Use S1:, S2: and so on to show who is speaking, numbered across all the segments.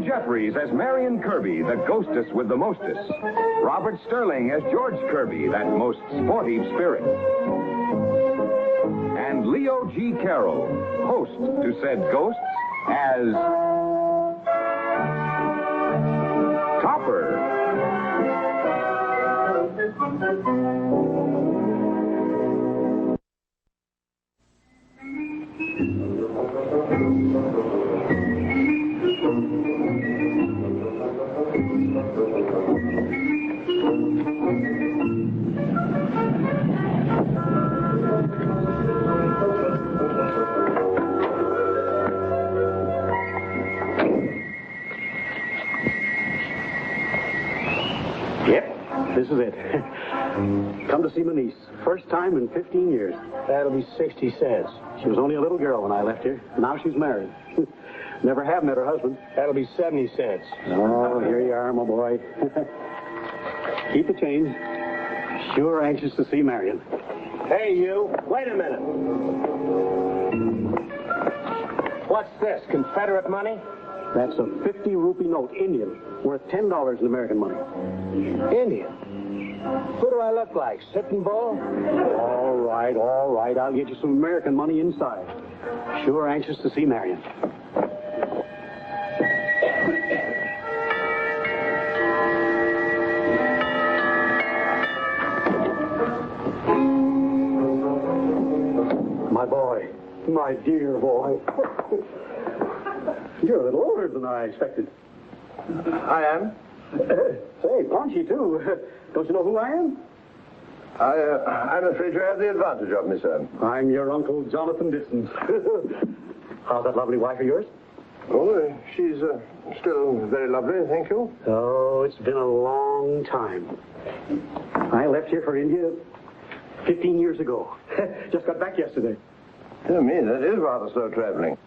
S1: Joan Jeffries as Marion Kirby, the ghostess with the mostest. Robert Sterling as George Kirby, that most sporty spirit. And Leo G. Carroll, host to said ghosts, as Topper.
S2: This is it. Come to see my niece. First time in 15 years.
S3: That'll be 60 cents.
S2: She was only a little girl when I left here. Now she's married. Never have met her husband.
S3: That'll be 70 cents.
S2: Oh, here you are, my boy. Keep the change. Sure anxious to see Marion.
S3: Hey, you. Wait a minute. What's this, Confederate money?
S2: That's a 50 rupee note, Indian, worth $10 in American money.
S3: Indian? Who do I look like, Sitting Bull?
S2: All right. I'll get you some American money inside. Sure anxious to see Marion. My boy. My dear boy. You're a little older than I expected.
S3: I am.
S2: Say, paunchy, too. Don't you know who I am?
S3: I'm afraid you have the advantage of me, sir.
S2: I'm your Uncle Jonathan Dixon. How's that lovely wife of yours?
S3: Oh, she's still very lovely, thank you.
S2: Oh, it's been a long time. I left here for India 15 years ago. Just got back yesterday.
S3: Dear me, that is rather slow traveling.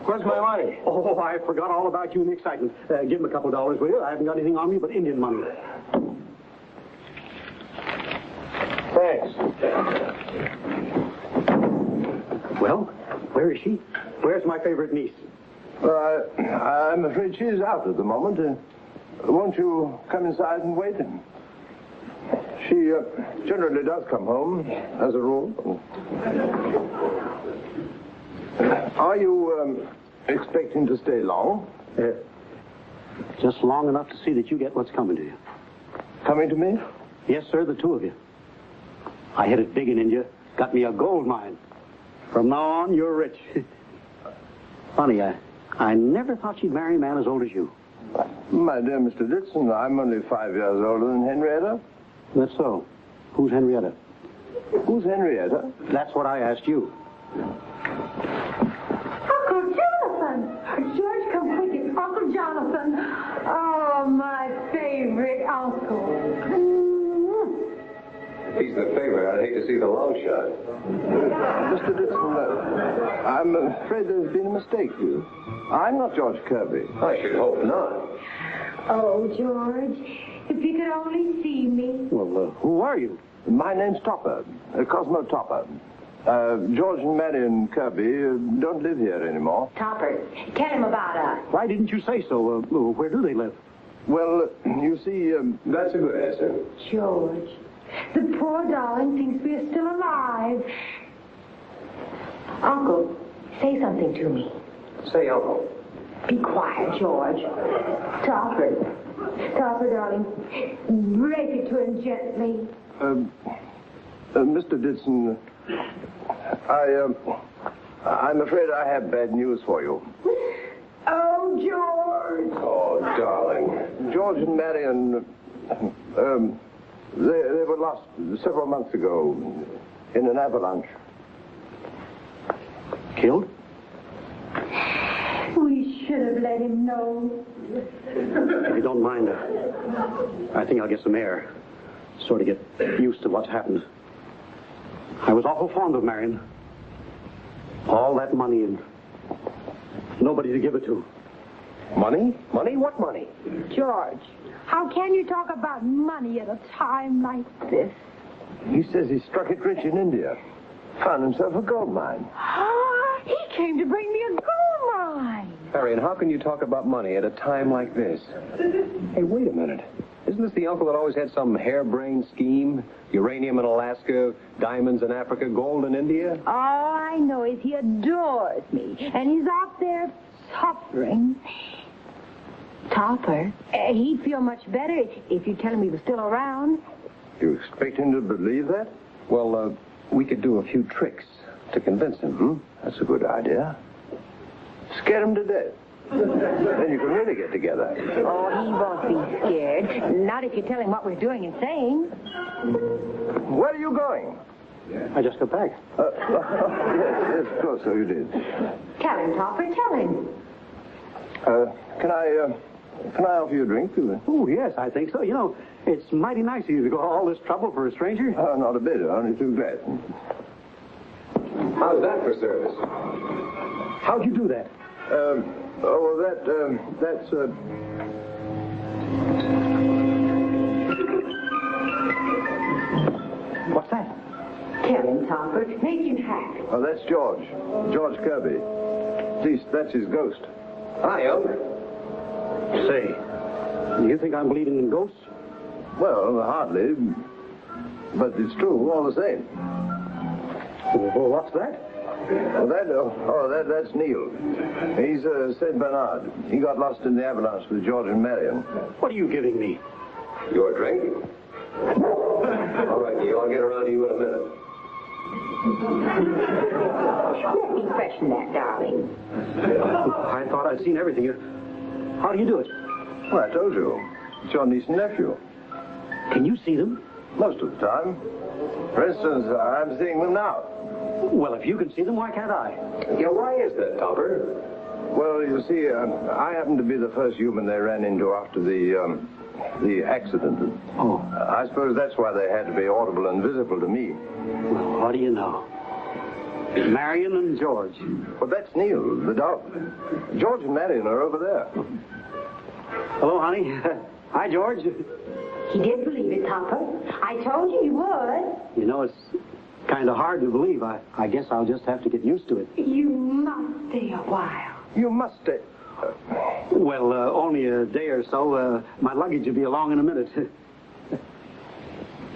S3: Where's my money?
S2: Oh, I forgot all about you in the excitement. Give him a couple of dollars, will you? I haven't got anything on me but Indian money.
S3: Thanks.
S2: Well, where is she? Where's my favorite niece?
S3: I'm afraid she's out at the moment. Won't you come inside and wait? She generally does come home, as a rule. Are you expecting to stay long?
S2: Just long enough to see that you get what's coming to you.
S3: Coming to me?
S2: Yes, sir, the two of you. I hit it big in India. Got me a gold mine. From now on, you're rich. Funny, I never thought you'd marry a man as old as you.
S3: My dear Mr. Dixon, I'm only 5 years older than Henrietta.
S2: That's so. Who's Henrietta?
S3: Who's Henrietta?
S2: That's what I asked you.
S4: Uncle Jonathan! George, come quick. It's Uncle Jonathan. Oh, my favorite uncle.
S5: He's the favorite. I'd hate to see the long shot.
S3: Mr. Dixon, I'm afraid there's been a mistake. I'm not George Kirby.
S5: I should hope not.
S4: Oh, George, if you could only see me.
S2: Well, who are you?
S3: My name's Topper, Cosmo Topper. George and Marion Kirby don't live here anymore.
S4: Topper, tell him about us.
S2: Why didn't you say so? Where do they live?
S3: Well, you see,
S5: That's a good answer.
S4: George, the poor darling thinks we are still alive. Uncle, say something to me.
S5: Say, Uncle.
S4: Be quiet, George. Topper, darling, break it to him gently.
S3: Mr. Dixon, I'm afraid I have bad news for you.
S4: Oh, George.
S5: Oh, darling.
S3: George and Marion, they were lost several months ago in an avalanche.
S2: Killed?
S4: We should have let him know.
S2: If you don't mind, I think I'll get some air. Sort of get used to what's happened. I was awful fond of Marion. All that money and nobody to give it to.
S3: Money? Money? What money?
S4: George, how can you talk about money at a time like this?
S3: He says he struck it rich in India. Found himself a gold mine.
S4: He came to bring me a gold mine.
S5: Marion, how can you talk about money at a time like this? Hey, wait a minute. Isn't this the uncle that always had some harebrained scheme? Uranium in Alaska, diamonds in Africa, gold in India?
S4: All I know is he adores me, and he's out there suffering. Topper, he'd feel much better if you tell him he was still around.
S3: You expect him to believe that?
S5: Well, we could do a few tricks to convince him.
S3: That's a good idea. Scare him to death. Then you can really get together.
S4: Oh, he won't be scared. Not if you tell him what we're doing and saying.
S3: Where are you going?
S2: I just got back.
S3: Yes, of course, so you did.
S4: Tell him, Topper, tell him.
S3: Can I offer you a drink?
S2: Oh, yes, I think so. You know, it's mighty nice of you to go all this trouble for a stranger.
S3: Not a bit, only too glad.
S5: How's that for service?
S2: How'd you do that?
S3: That's
S2: What's that?
S4: Tell him, Topper. Make him happy.
S3: Oh, that's George Kirby. At least that's his ghost.
S5: Hi, Unc.
S2: Say, you think I'm believing in ghosts?
S3: Well, hardly. But it's true all the same.
S2: Well, what's that?
S3: That's Neil. He's St. Bernard. He got lost in the avalanche with George and Marion.
S2: What are you giving me?
S5: Your drink? All right, Neil, I'll get around to you in a minute.
S4: Let me freshen that, darling.
S2: I thought I'd seen everything. How do you do it?
S3: Well, I told you. It's your niece and nephew.
S2: Can you see them?
S3: Most of the time. For instance, I'm seeing them now.
S2: Well, if you can see them, why can't I?
S5: Yeah, why is that, Topper?
S3: Well, you see, I happened to be the first human they ran into after the accident.
S2: Oh.
S3: I suppose that's why they had to be audible and visible to me.
S2: Well, what do you know? Marion and George.
S3: Well, that's Neil, the dog. George and Marion are over there.
S2: Hello, honey. Hi, George.
S4: He did believe it, Topper. I told you he would.
S2: You know, it's kind of hard to believe. I guess I'll just have to get used to it.
S4: You must stay a while.
S3: You must stay.
S2: Well, only a day or so. My luggage will be along in a minute.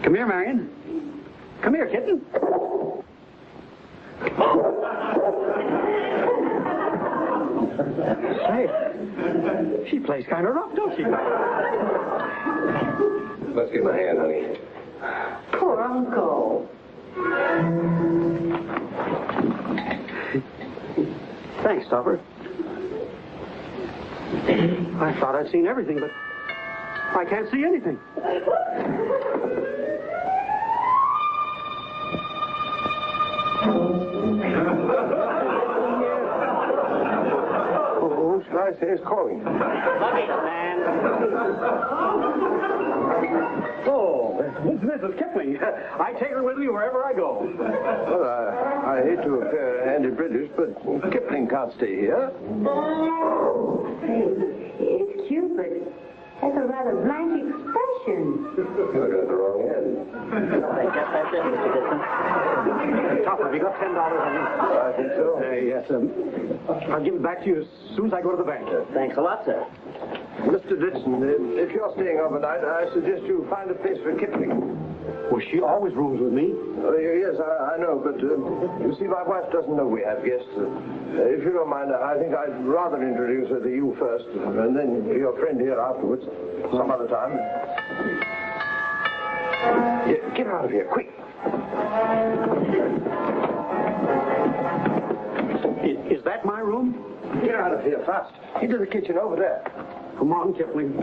S2: Come here, Marion. Come here, kitten. Say, she plays kind of rough, don't she?
S5: Let's give him a hand, honey.
S4: Poor Uncle.
S2: Thanks, Topper. I thought I'd seen everything, but I can't see anything.
S3: Who should I say is calling?
S2: Luggage, man. Oh, it's Mrs. Kipling. I take her with me wherever I go.
S3: Well, I hate to appear anti-British, but Kipling can't stay here.
S4: It's cute, but has a rather blank expression.
S5: You're looking at the wrong end.
S2: I guess that's it, Mr. Dixon. Topper, have you got $10 on you?
S3: I think so.
S2: Yes, I'll give it back to you as soon as I go to the bank. Thanks a lot, sir.
S3: Mr. Dixon, if you're staying overnight, I suggest you find a place for Kipling.
S2: Well, she always rooms with me.
S3: Yes, I know, but you see, my wife doesn't know we have guests. If you don't mind, I think I'd rather introduce her to you first, and then your friend here afterwards, some other time. Yeah, get out of here, quick.
S2: Is that my room?
S3: Get out of here, fast. Into the kitchen over there.
S2: Come on, Kipling.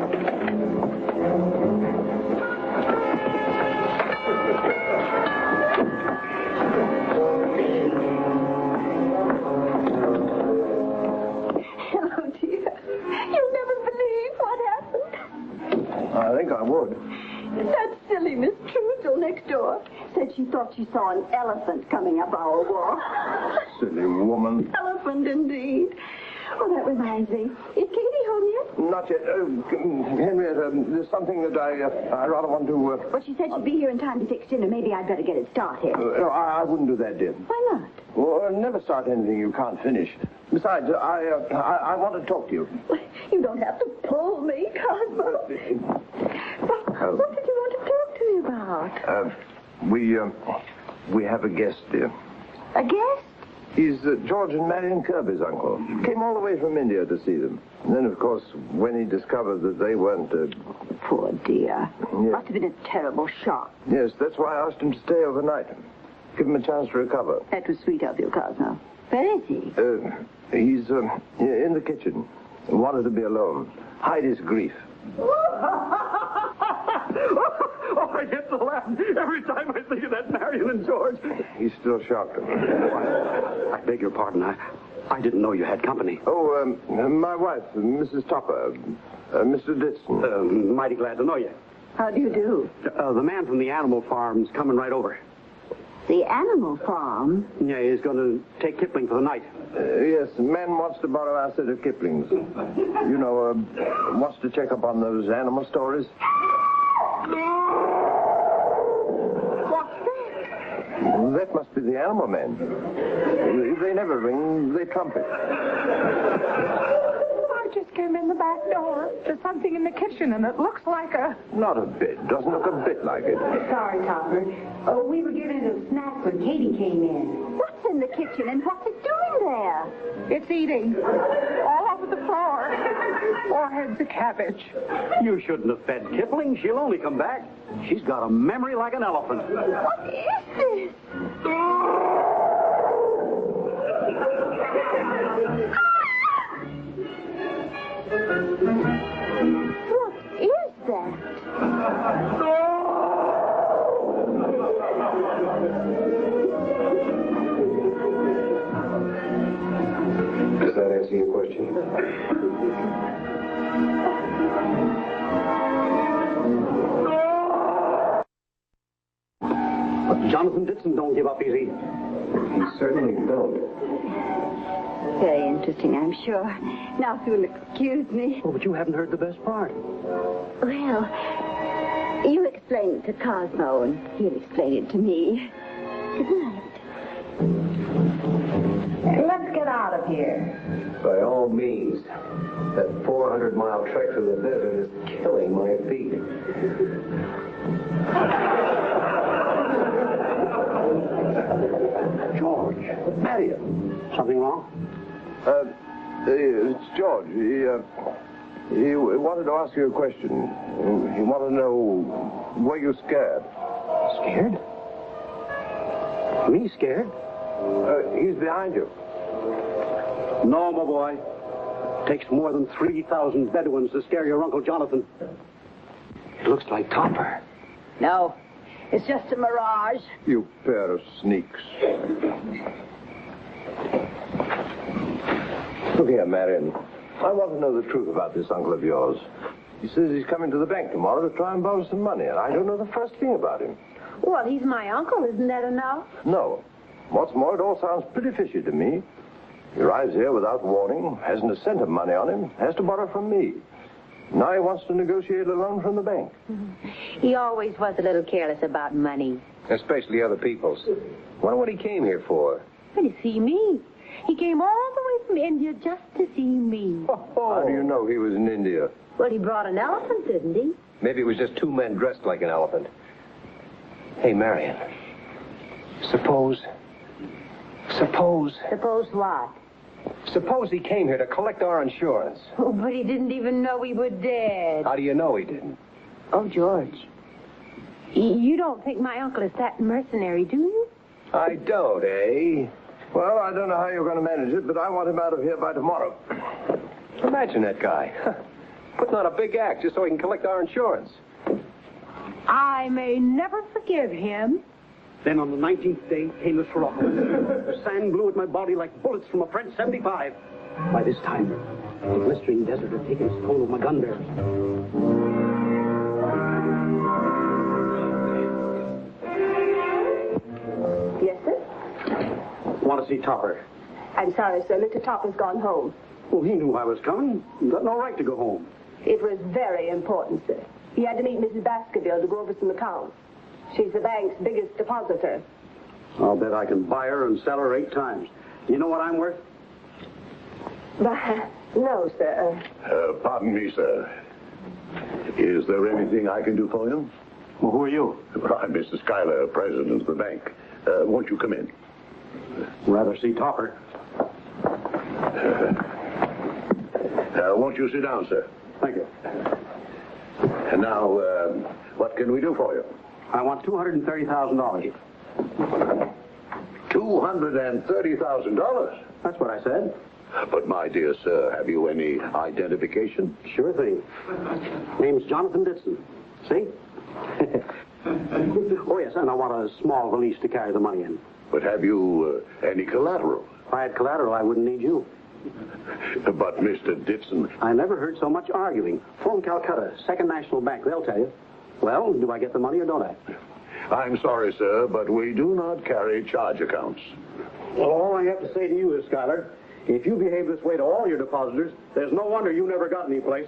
S4: Oh, dear. You'll never believe what happened.
S3: I think I would.
S4: That silly Miss Truesdale next door said she thought she saw an elephant coming up our walk.
S3: Silly woman.
S4: Elephant, indeed. Well, that reminds me. Is Katie home?
S6: home yet?
S3: Not yet. Henrietta, there's something that I rather want to...
S6: Well, she said she'd be here in time to fix dinner. Maybe I'd better get it started.
S3: no, I wouldn't do that, dear.
S6: Why not?
S3: Well, never start anything you can't finish. Besides, I want to talk to you.
S6: You don't have to pull me, Cosmo. What did you want to talk to me about?
S3: We have a guest, dear.
S6: A guest?
S3: He's George and Marion Kerbys' uncle. Came all the way from India to see them. And then, of course, when he discovered that they weren't...
S6: Poor dear.
S3: Yes.
S6: Must have been a terrible shock.
S3: Yes, that's why I asked him to stay overnight. Give him a chance to recover.
S6: That was sweet of you, Cosmo. Where is he?
S3: He's in the kitchen. Wanted to be alone. Hide his grief.
S2: Oh, I get to laugh every time I think of that Marion and George.
S3: He's still shocked.
S2: I beg your pardon. I didn't know you had company.
S3: Oh, my wife, Mrs. Topper, Mr. Ditson.
S2: Mighty glad to know you.
S6: How do you do?
S2: The man from the animal farm's coming right over.
S6: The animal farm?
S2: Yeah, he's going to take Kipling for the night.
S3: Yes, man wants to borrow our set of Kipling's. You know, wants to check up on those animal stories.
S6: What's that?
S3: That must be the animal men. They never ring, they trumpet.
S4: I just came in the back door. There's something in the kitchen, and it looks like a...
S3: Not a bit. Doesn't look a bit like it.
S4: Sorry, Topper. Oh, we were giving it a snack when Katie came in.
S6: What's in the kitchen and what's it doing there?
S4: It's eating. All over the floor. 4 heads of cabbage.
S2: You shouldn't have fed Kipling. She'll only come back. She's got a memory like an elephant.
S6: What is this? What is that?
S5: Does that answer your question?
S2: Jonathan Ditson don't give up easy.
S5: He certainly don't.
S6: Very interesting, I'm sure. Now, if you'll excuse me.
S2: Oh, but you haven't heard the best part.
S6: Well, you explain it to Cosmo, and he'll explain it to me. Good night.
S4: Let's get out of here.
S5: By all means. That 400-mile trek through the desert is killing my feet.
S2: George. Marion. Something wrong?
S3: It's George. He wanted to ask you a question. He wanted to know, were you scared?
S2: Scared? Me scared?
S3: He's behind you.
S2: No, my boy. Takes more than 3,000 Bedouins to scare your Uncle Jonathan. It looks like Topper.
S6: No, it's just a mirage.
S3: You pair of sneaks. Look here, Marion. I want to know the truth about this uncle of yours. He says he's coming to the bank tomorrow to try and borrow some money, and I don't know the first thing about him.
S4: Well, he's my uncle. Isn't that enough?
S3: No. What's more, it all sounds pretty fishy to me. He arrives here without warning, hasn't a cent of money on him, has to borrow from me. Now he wants to negotiate a loan from the bank.
S7: He always was a little careless about money.
S5: Especially other people's. Wonder what he came here for.
S7: But to see me. He came all the way from India just to see me.
S3: How do you know he was in India?
S7: Well, he brought an elephant, didn't he?
S5: Maybe it was just 2 men dressed like an elephant. Hey, Marion. Suppose
S7: Suppose what?
S5: Suppose he came here to collect our insurance.
S7: Oh, but he didn't even know we were dead.
S5: How do you know he didn't?
S7: Oh, George. You don't think my uncle is that mercenary, do you?
S5: I don't, eh?
S3: Well, I don't know how you're going to manage it, but I want him out of here by tomorrow.
S5: Imagine that guy. Putting on a big act just so he can collect our insurance.
S4: I may never forgive him.
S2: Then on the 19th day came the frost. The sand blew at my body like bullets from a French 75. By this time, the blistering desert had taken its toll of my gun bearers.
S6: Yes, sir?
S2: Want to see Topper?
S6: I'm sorry, sir. Mr. Topper's gone home.
S2: Well, he knew I was coming. He got no right to go home.
S8: It was very important, sir. He had to meet Mrs. Baskerville to go over some accounts. She's the bank's biggest depositor.
S2: I'll bet I can buy her and sell her 8 times. You know what I'm worth?
S8: No, sir.
S3: Pardon me, sir. Is there anything I can do for you?
S2: Well, who are you?
S3: Well, I'm Mr. Schuyler, president of the bank. Won't you come in?
S2: Rather see Topper.
S3: Won't you sit down, sir?
S2: Thank you.
S3: And now, what can we do for you?
S2: I want $230,000.
S3: $230,000?
S2: That's what I said.
S3: But, my dear sir, have you any identification?
S2: Sure thing. Name's Jonathan Ditson. See? Oh, yes, and I want a small valise to carry the money in.
S3: But have you any collateral?
S2: If I had collateral, I wouldn't need you.
S3: But, Mr. Ditson...
S2: I never heard so much arguing. Phone Calcutta, Second National Bank, they'll tell you. Well, do I get the money or don't I?
S3: I'm sorry, sir, but we do not carry charge accounts.
S2: Well, all I have to say to you is, Schuyler, if you behave this way to all your depositors, there's no wonder you never got any place.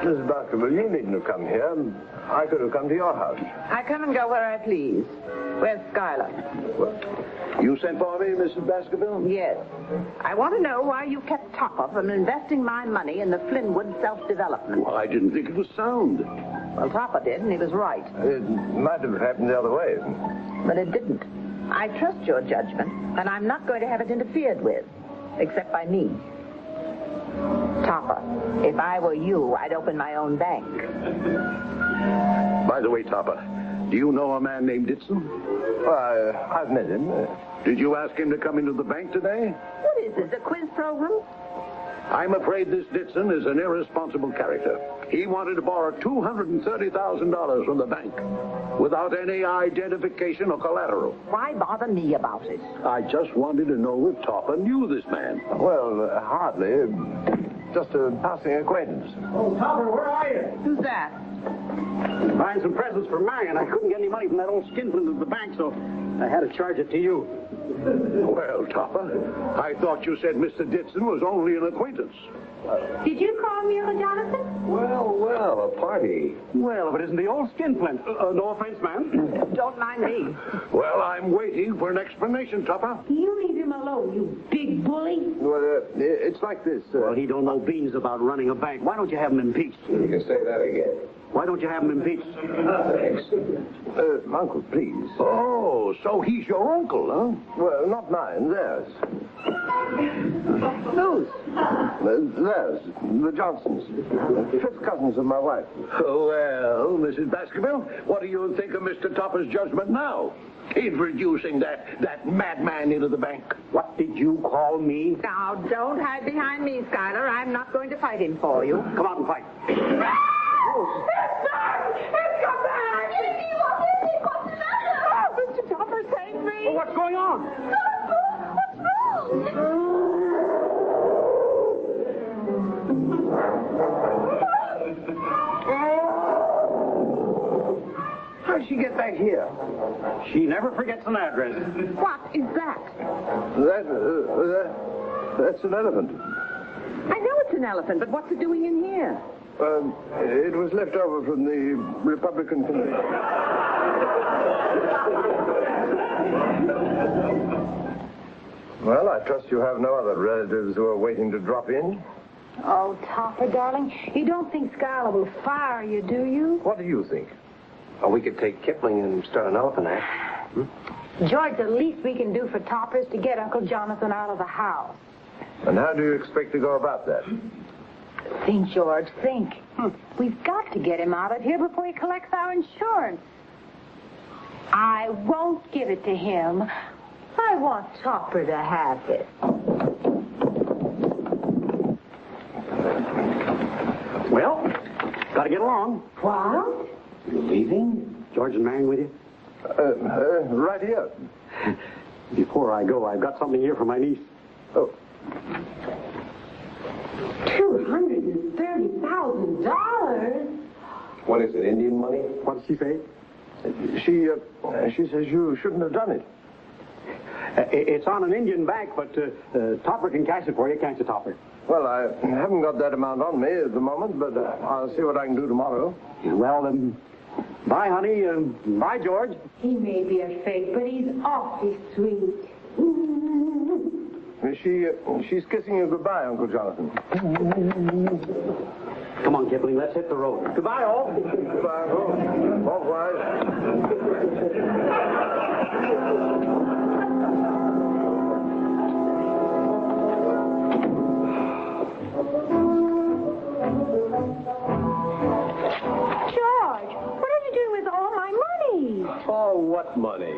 S3: Mrs. Baskerville, you needn't have come here. I could have come to your house.
S9: I come and go where I please. Where's Schuyler?
S3: You sent for me, Mrs. Baskerville?
S9: Yes. I want to know why you kept Topper from investing my money in the Flynwood self-development.
S3: Well, I didn't think it was sound.
S9: Well, Topper did, and he was right.
S3: It might have happened the other way.
S9: But it didn't. I trust your judgment, and I'm not going to have it interfered with, except by me. Topper, if I were you, I'd open my own bank.
S3: By the way, Topper, do you know a man named Ditson? Well, I've met him. Did you ask him to come into the bank today?
S9: What is this, a quiz program?
S3: I'm afraid this Ditson is an irresponsible character. He wanted to borrow $230,000 from the bank without any identification or collateral.
S9: Why bother me about it?
S3: I just wanted to know if Topper knew this man. Well, hardly. Just a passing acquaintance.
S2: Oh, Topper, where are you?
S9: Who's that?
S2: Buying some presents for Marion. I couldn't get any money from that old skinflint at the bank, so I had to charge it to you.
S3: Well, Topper, I thought you said Mr. Ditson was only an acquaintance.
S4: Did you call me, Uncle Jonathan?
S5: Well, a party.
S2: Well, if it isn't the old skinflint. No offense, ma'am.
S9: Don't mind me.
S3: Well, I'm waiting for an explanation, Topper.
S4: You leave him alone, you big bully.
S3: Well, it's like this.
S2: Well, he don't know beans about running a bank. Why don't you have him impeached?
S5: You can say that again.
S2: Why don't you have him impeached?
S5: Thanks.
S3: Uncle, please.
S5: Oh, so he's your uncle, huh?
S3: Well, not mine, theirs.
S9: Whose?
S3: Theirs, the Johnsons. Fifth cousins of my wife.
S5: Well, Mrs. Baskerville, what do you think of Mr. Topper's judgment now? Introducing that madman into the bank.
S2: What did you call me?
S9: Now, don't hide behind me, Schuyler. I'm not going to fight him for you.
S2: Come out and fight.
S9: Mr. Topper, save me.
S2: Well, what's going on?
S3: How did she get back here?
S2: She never forgets an address.
S9: What is that?
S3: That's an elephant.
S9: I know it's an elephant, but what's it doing in here?
S3: It was left over from the Republican convention. Well, I trust you have no other relatives who are waiting to drop in.
S7: Oh, Topper, darling, you don't think Schuyler will fire you, do you?
S5: What do you think? Oh, we could take Kipling and start an elephant act.
S7: George, the least we can do for Topper is to get Uncle Jonathan out of the house.
S3: And how do you expect to go about that?
S7: Think, George, think. We've got to get him out of here before he collects our insurance. I won't give it to him. I want Topper to have it.
S2: Well, got to get along.
S7: What?
S2: You leaving? George and Marion with you?
S3: Right here.
S2: Before I go, I've got something here for my niece.
S3: Oh.
S4: $230,000?
S5: What is it, Indian money?
S2: What did she say?
S3: She says you shouldn't have done it.
S2: It's on an Indian bank, but Topper can cash it for you, can't you, Topper?
S3: Well, I haven't got that amount on me at the moment, but I'll see what I can do tomorrow.
S2: Well, bye, honey. Bye, George.
S4: He may be a fake, but he's awfully sweet.
S3: She's kissing you goodbye, Uncle Jonathan.
S2: Come on, Kipling, let's hit the road. Goodbye, all.
S3: Goodbye, Uncle. Au revoir.
S4: George, what are you doing with all my money?
S5: Oh, what money?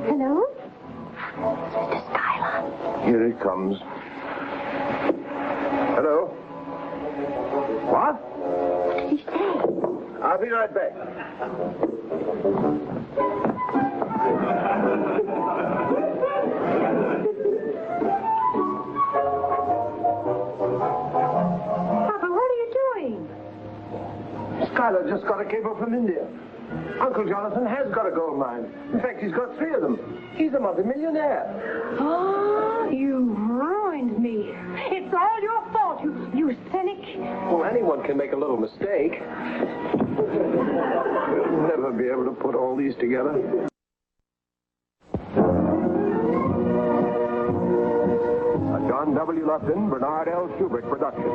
S4: Hello?
S3: Here it comes. Hello? What?
S4: What did he say?
S3: I'll be right back.
S4: Papa, what are you doing?
S3: Skylar just got a cable from India. Uncle Jonathan has got a gold mine. In fact, he's got 3 of them. He's a multimillionaire.
S4: Oh, you ruined me. It's all your fault, you cynic.
S5: Well, anyone can make a little mistake.
S3: We'll never be able to put all these together.
S1: A John W. Lupton, Bernard L. Kubrick production.